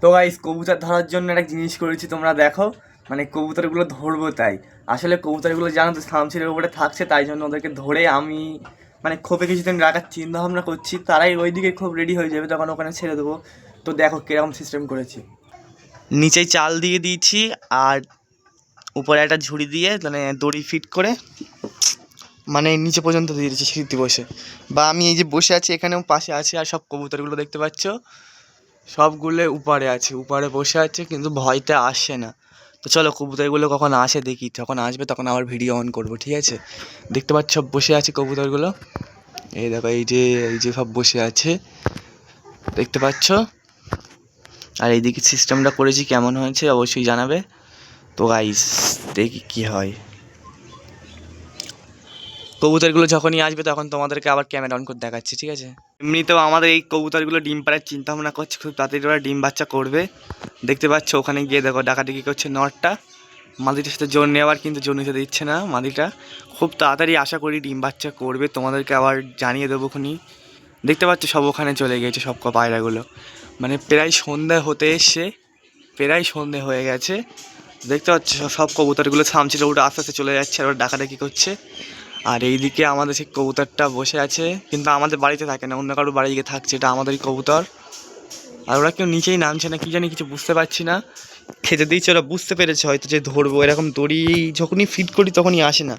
তো গাইস কবুতর ধরার জন্য একটা জিনিস করেছি, তোমরা দেখো। মানে কবুতরগুলো ধরবো তাই। আসলে কবুতরগুলো জানো তো শামসিরের উপরে থাকছে, তাই জন্য ওদেরকে ধরে আমি মানে খোপে কিছুদিন রাখার চিন্তা ভাবনা করছি। তারাই ওইদিকে খুব রেডি হয়ে যাবে, তখন ওখানে ছেড়ে দেবো। তো দেখো কিরকম সিস্টেম করেছি। নিচেই চাল দিয়ে দিয়েছি আর উপরে একটা ঝুড়ি দিয়ে মানে দড়ি ফিট করে মানে নিচে পর্যন্ত দিয়ে দিয়েছি সিঁড়িতে বসে। বা আমি এই যে বসে আছি এখানেও পাশে আছে, আর সব কবুতরগুলো দেখতে পাচ্ছ সবগুলো উপরে আছে, উপরে বসে আছে, কিন্তু ভয়তে আসে না। তো চলো কবুতরগুলো কখন আসে দেখি, যখন আসবে তখন আবার ভিডিও অন করবো, ঠিক আছে। দেখতে পাচ্ছ সব বসে আছে কবুতরগুলো, এই দেখো এই যে সব বসে আছে দেখতে পাচ্ছ। আর এইদিকে সিস্টেমটা করেছি কেমন হয়েছে অবশ্যই জানাবে। তো গাইস দেখি কি হয়। কবুতরগুলো যখনই আসবে তখন তোমাদেরকে আবার ক্যামেরা অন করে দেখাচ্ছি, ঠিক আছে। এমনিতেও আমাদের এই কবুতরগুলো ডিম পাড়ার চিন্তা ভাবনা করছে, খুব তাড়াতাড়ি ওরা ডিম বাচ্চা করবে। দেখতে পাচ্ছ ওখানে গিয়ে দেখো ডাকাডাকি করছে নটটা মাদিটার সাথে, জোর নেওয়ার কিন্তু জোর নিতে দিচ্ছে না মাদিটা। খুব তাড়াতাড়ি আশা করি ডিম বাচ্চা করবে, তোমাদেরকে আবার জানিয়ে দেবো খুনি। দেখতে পাচ্ছ সব ওখানে চলে গেছে সব পায়রাগুলো, মানে প্রায় সন্ধ্যা হতে এসছে, প্রায় সন্ধে হয়ে গেছে। দেখতে পাচ্ছ সব কবুতরগুলো শামসিরের উঠে আস্তে আস্তে চলে যাচ্ছে আর ওরা ডাকাডাকি করছে। আর এইদিকে আমাদের সেই কবুতরটা বসে আছে, কিন্তু আমাদের বাড়িতে থাকে না, অন্য কারোর বাড়ি গিয়ে থাকছে, এটা আমাদেরই কবুতর। আর ওরা কেউ নিচেই নামছে না, কি জানি কিছু বুঝতে পারছি না। খেতে দিচ্ছে, ওরা বুঝতে পেরেছে হয়তো যে ধরবো, এরকম দড়ি যখনই ফিট করি তখনই আসে না।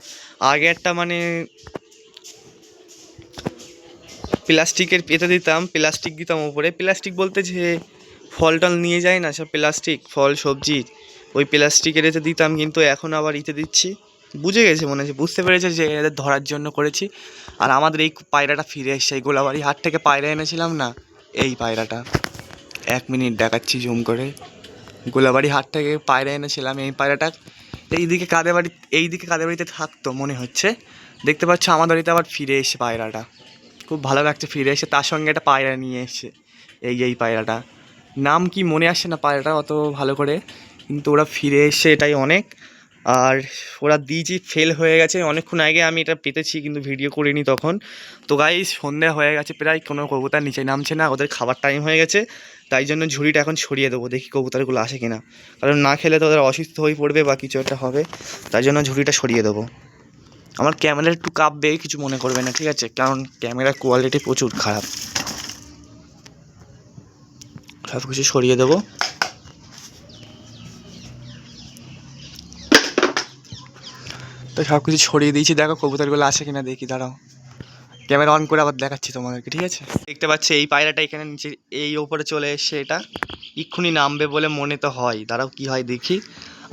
আগে একটা মানে প্লাস্টিকের পেতে দিতাম, প্লাস্টিক দিতাম ওপরে, প্লাস্টিক বলতে যে ফল টল নিয়ে যায় না সব প্লাস্টিক, ফল সবজি, ওই প্লাস্টিকের এতে দিতাম, কিন্তু এখন আবার ইতে দিচ্ছি। বুঝে গেছে মনে হচ্ছে, বুঝতে পেরেছে যে এদের ধরার জন্য করেছি। আর আমাদের এই পায়রাটা ফিরে এসছে, এই গোলাবাড়ি হাট থেকে পায়রা এনেছিলাম না, এই পায়রাটা। 1 মিনিট দেখাচ্ছি জুম করে। গোলাবাড়ি হাট থেকে পায়রা এনেছিলাম এই পায়রাটা। এইদিকে কাদের বাড়িতে থাকতো মনে হচ্ছে। দেখতে পাচ্ছ আমাদের বাড়িতে আবার ফিরে এসে পায়রাটা, খুব ভালো লাগছে ফিরে এসে। তার সঙ্গে একটা পায়রা নিয়ে এসছে, এই পায়রাটা নাম কি মনে আসছে না পায়রাটা অত ভালো করে, কিন্তু ওরা ফিরে এসে এটাই অনেক। আর ওরা দিয়েছি ফেল হয়ে গেছে অনেকক্ষণ আগে, আমি এটা পেতেছি কিন্তু ভিডিও করিনি তখন। তো গাইস সন্ধ্যা হয়ে গেছে প্রায়, কোনো কবুতর নিচে নামছে না, ওদের খাবার টাইম হয়ে গেছে। তাই জন্য ঝুড়িটা এখন সরিয়ে দেবো, দেখি কবুতরগুলো আসে কিনা, কারণ না খেলে তো ওদের অসুস্থ হয়ে পড়বে বা কিছু একটা হবে। তাই জন্য ঝুড়িটা সরিয়ে দেবো। আমার ক্যামেরা একটু কাঁপবে, কিছু মনে করবে না, ঠিক আছে, কারণ ক্যামেরার কোয়ালিটি প্রচুর খারাপ। সব কিছু সরিয়ে দেবো। তো সব কিছু সরিয়ে দিয়েছি, দেখো কবুতরগুলো আসে কিনা দেখি, দাঁড়াও ক্যামেরা অন করে আবার দেখাচ্ছি তোমাদেরকে, ঠিক আছে। দেখতে পাচ্ছি এই পায়রাটা এখানে নিচে এই ওপরে চলে এসছে, এটা এক্ষুনি নামবে বলে মনে তো হয়, দাঁড়াও কি হয় দেখি।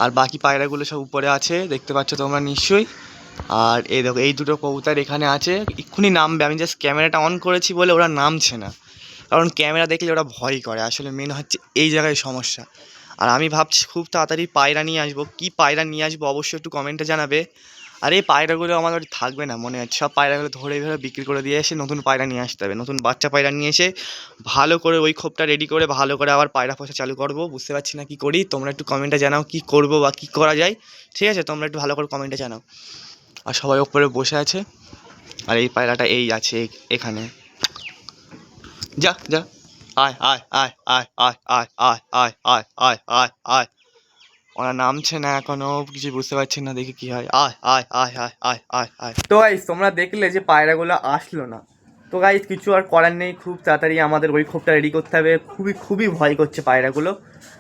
আর বাকি পায়রাগুলো সব উপরে আছে দেখতে পাচ্ছ তোমরা নিশ্চয়ই। আর এই দেখো এই দুটো কবুতর এখানে আছে, এক্ষুনি নামবে, আমি জাস্ট ক্যামেরাটা অন করেছি বলে ওরা নামছে না, কারণ ক্যামেরা দেখলে ওরা ভয় করে, আসলে মেন হচ্ছে এই জায়গায় সমস্যা। আর আমি ভাবছি খুব তাড়াতাড়ি পায়রা নিয়ে আসবো, কী পায়রা নিয়ে আসবো অবশ্যই একটু কমেন্টে জানাবে। আর এই পায়রাগুলো আমাদের থাকবে না মনে হচ্ছে, সব পায়রাগুলো ধরে ধরে বিক্রি করে দিয়ে এসে নতুন পায়রা নিয়ে আসতে হবে, নতুন বাচ্চা পায়রা নিয়ে এসে ভালো করে ওই খোপটা রেডি করে ভালো করে আবার পায়রা পোষা চালু করবো। বুঝতে পারছি না কী করি, তোমরা একটু কমেন্টে জানাও কী করবো বা কী করা যায়, ঠিক আছে, তোমরা একটু ভালো করে কমেন্টে জানাও। আর সবাই ওপরে বসে আছে, আর এই পায়রাটা এই আছে এখানে, যা যা, আয় আয় আয় আয় আয় আয় আয় আয় আয় আয় আয় আয়। ওরা নামছে না এখনো, কিছু বুঝতে পারছি না, দেখি কি হয়। আয় আয় আয় আয় আয় আয় আয়। তো গাইস তোমরা দেখলে যে পায়রাগুলো আসলো না। তো গাইস কিছু আর করার নেই, খুব তাড়াতাড়ি আমাদের ওই খোপটা রেডি করতে হবে, খুবই খুবই ভয় করছে পায়রাগুলো।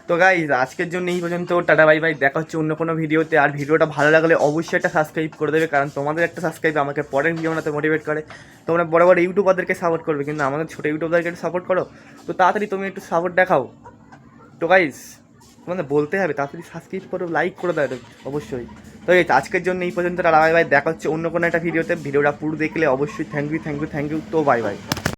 তো গাইস আজকের জন্য এই পর্যন্ত, টাটা বাই বাই, দেখা হচ্ছে অন্য কোনো ভিডিওতে। আর ভিডিওটা ভালো লাগলে অবশ্যই একটা সাবস্ক্রাইব করে দেবে, কারণ তোমাদের একটা সাবস্ক্রাইব আমাকে পরের ভিডিও বানাতে মোটিভেট করে। তোমরা বড় বড় ইউটিউবারদেরকে সাপোর্ট করবে, কিন্তু আমাদের ছোটো ইউটিউবারদেরকে একটু সাপোর্ট করো। তো তাড়াতাড়ি তুমি একটু সাপোর্ট দেখাও। তো গাইস তোমাদের বলতে হবে তাড়াতাড়ি সাবস্ক্রাইব করো, লাইক করে দাও অবশ্যই। তো এই আজকের জন্য এই পর্যন্ত, বাই বাই, দেখা হচ্ছে অন্য কোনো একটা ভিডিওতে। ভিডিওটা পুরো দেখলে অবশ্যই থ্যাংক ইউ। তো বাই বাই।